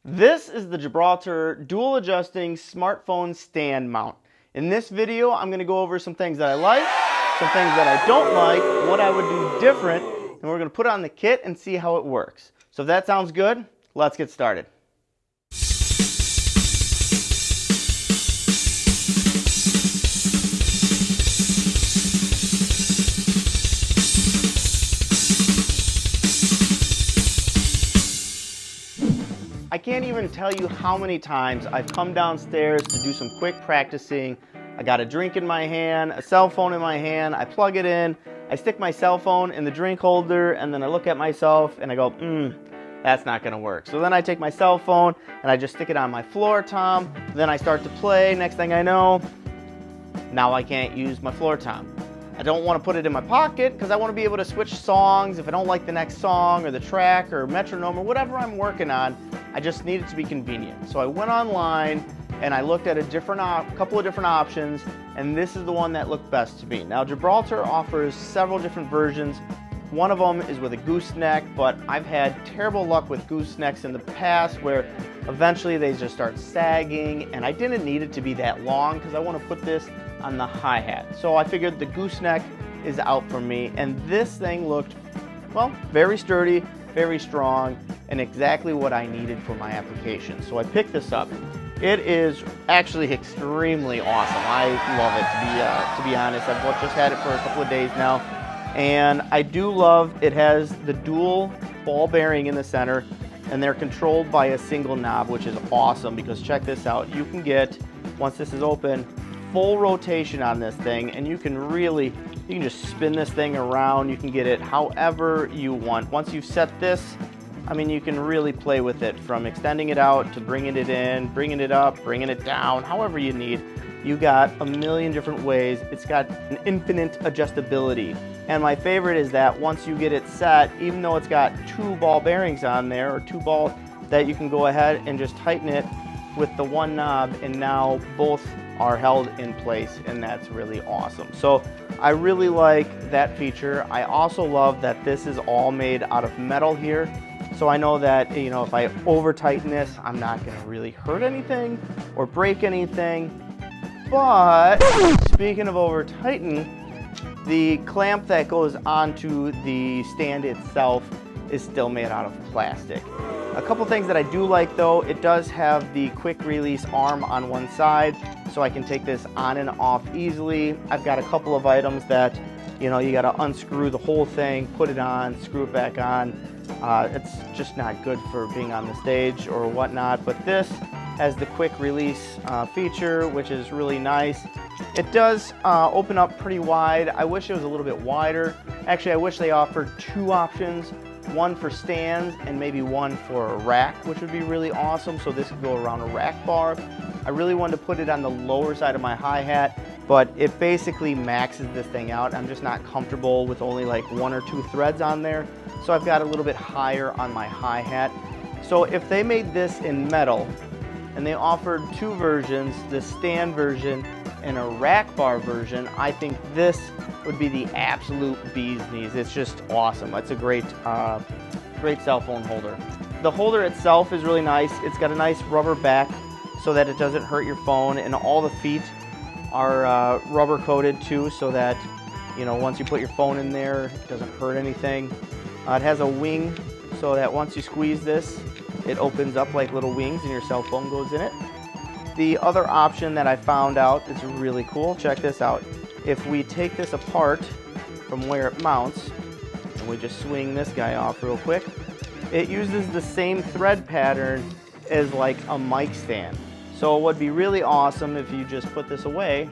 This is the Gibraltar dual adjusting smartphone stand mount. In this video, I'm going to go over some things that I like, some things that I don't like, what I would do different, and we're going to put it on the kit and see how it works. So if that sounds good, let's get started. I can't even tell you how many times I've come downstairs to do some quick practicing. I got a drink in my hand, a cell phone in my hand, I plug it in, I stick my cell phone in the drink holder, and then I look at myself and I go, that's not gonna work. So then I take my cell phone and I just stick it on my floor tom, then I start to play, next thing I know, now I can't use my floor tom. I don't want to put it in my pocket because I want to be able to switch songs if I don't like the next song or the track or metronome or whatever I'm working on. I just need it to be convenient. So I went online and I looked at a couple of different options, and this is the one that looked best to me. Now Gibraltar offers several different versions. One of them is with a gooseneck, but I've had terrible luck with goosenecks in the past where eventually they just start sagging, and I didn't need it to be that long because I want to put this on the hi-hat. So I figured the gooseneck is out for me, and this thing looked, well, very sturdy, very strong, and exactly what I needed for my application. So I picked this up. It is actually extremely awesome. I love it, to be honest. I've just had it for a couple of days now, and I do love it has the dual ball bearing in the center, and they're controlled by a single knob, which is awesome because check this out. You can get, once this is open, full rotation on this thing, and you can just spin this thing around. You can get it however you want. Once you've set this, I mean, you can really play with it, from extending it out to bringing it in, bringing it up, bringing it down, however you need. You got a million different ways. It's got an infinite adjustability. And my favorite is that once you get it set, even though it's got two ball bearings on there, or two balls, that you can go ahead and just tighten it with the one knob, and now both are held in place, and that's really awesome. So I really like that feature. I also love that this is all made out of metal here. So I know that, you know, if I over tighten this, I'm not gonna really hurt anything or break anything. But speaking of over tighten, the clamp that goes onto the stand itself is still made out of plastic. A couple things that I do like though, it does have the quick release arm on one side, so I can take this on and off easily. I've got a couple of items that, you know, you gotta unscrew the whole thing, put it on, screw it back on. It's just not good for being on the stage or whatnot, but this has the quick release feature, which is really nice. It does open up pretty wide. I wish it was a little bit wider. Actually, I wish they offered two options, one for stands and maybe one for a rack, which would be really awesome. So this could go around a rack bar. I really wanted to put it on the lower side of my hi-hat, but it basically maxes this thing out. I'm just not comfortable with only like one or two threads on there. So I've got a little bit higher on my hi-hat. So if they made this in metal and they offered two versions, the stand version and a rack bar version, I think this would be the absolute bee's knees. It's just awesome. It's a great cell phone holder. The holder itself is really nice. It's got a nice rubber back so that it doesn't hurt your phone, and all the feet are rubber coated too, so that, you know, once you put your phone in there, it doesn't hurt anything. It has a wing so that once you squeeze this, it opens up like little wings and your cell phone goes in it. The other option that I found out is really cool, check this out. If we take this apart from where it mounts, and we just swing this guy off real quick, it uses the same thread pattern as like a mic stand. So it would be really awesome if you just put this away.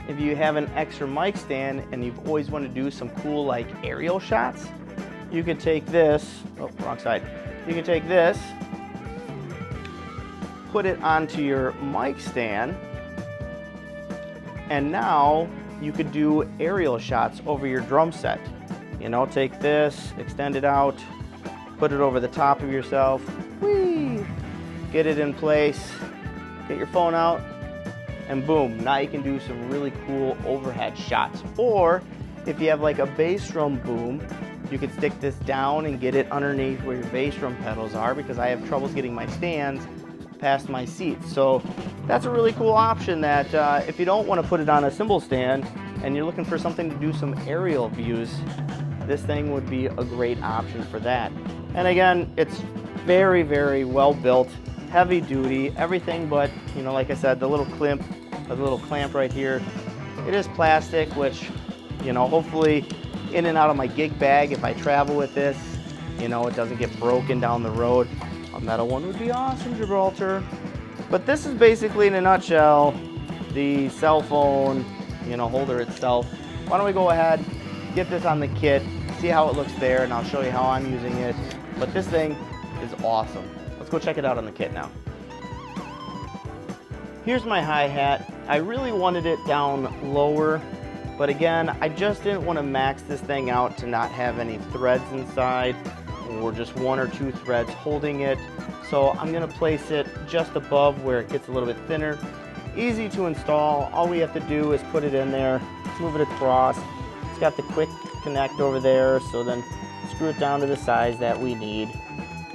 If you have an extra mic stand and you've always wanted to do some cool like aerial shots, you could take this, oh, wrong side. You can take this, put it onto your mic stand, and now you could do aerial shots over your drum set. You know, take this, extend it out, put it over the top of yourself, whee, get it in place, get your phone out, and boom, now you can do some really cool overhead shots. Or if you have like a bass drum boom, You could stick this down and get it underneath where your bass drum pedals are, because I have troubles getting my stands past my seats. So that's a really cool option that if you don't want to put it on a cymbal stand and you're looking for something to do some aerial views, this thing would be a great option for that. And again, it's very, very well built, heavy duty, everything but, you know, like I said, the little clamp right here, it is plastic, which, you know, hopefully in and out of my gig bag, if I travel with this, you know, it doesn't get broken down the road. A metal one would be awesome, Gibraltar. But this is basically, in a nutshell, the cell phone, you know, holder itself. Why don't we go ahead, get this on the kit, see how it looks there, and I'll show you how I'm using it. But this thing is awesome. Let's go check it out on the kit now. Here's my hi-hat. I really wanted it down lower, but again, I just didn't want to max this thing out to not have any threads inside, or just one or two threads holding it. So I'm gonna place it just above where it gets a little bit thinner. Easy to install. All we have to do is put it in there, move it across. It's got the quick connect over there, so then screw it down to the size that we need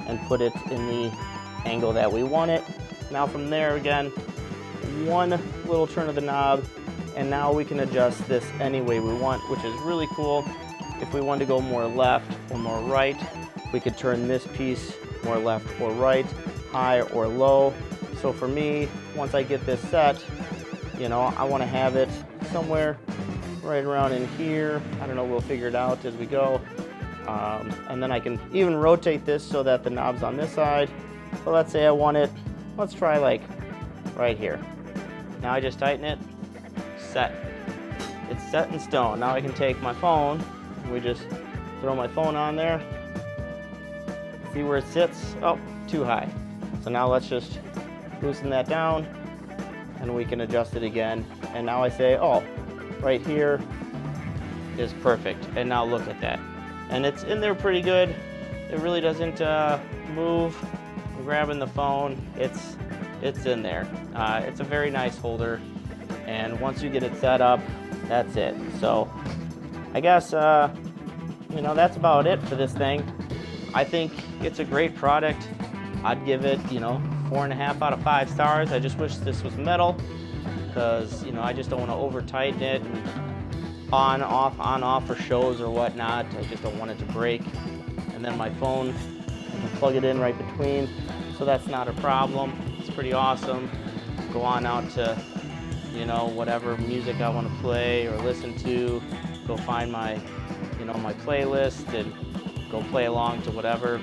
and put it in the angle that we want it. Now from there, again, one little turn of the knob, and now we can adjust this any way we want, which is really cool. If we want to go more left or more right, we could turn this piece more left or right, high or low. So for me, once I get this set, you know, I want to have it somewhere right around in here. I don't know, we'll figure it out as we go. And then I can even rotate this so that the knob's on this side. So let's say I want it, let's try like right here. Now I just tighten it, set. It's set in stone. Now I can take my phone, we just throw my phone on there. See where it sits? Oh, too high. So now let's just loosen that down and we can adjust it again. And now I say, oh, right here is perfect. And now look at that. And it's in there pretty good. It really doesn't move. I'm grabbing the phone, it's in there. It's a very nice holder. And once you get it set up, that's it. So I guess, you know, that's about it for this thing. I think it's a great product. I'd give it, you know, 4.5 out of 5 stars. I just wish this was metal, because, you know, I just don't want to over tighten it and on off for shows or whatnot. I just don't want it to break. And then my phone, I can plug it in right between, so that's not a problem. It's pretty awesome. Go on out to, you know, whatever music I want to play or listen to. Go find my, you know, my playlist and go play along to whatever,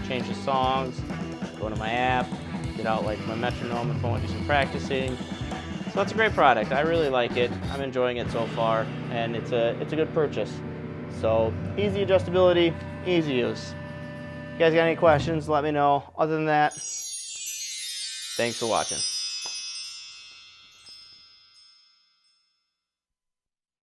change the songs, go into my app, get out like my metronome if I want to do some practicing. So it's a great product. I really like it. I'm enjoying it so far, and it's a good purchase. So easy adjustability, easy use. If you guys got any questions, let me know. Other than that, thanks for watching.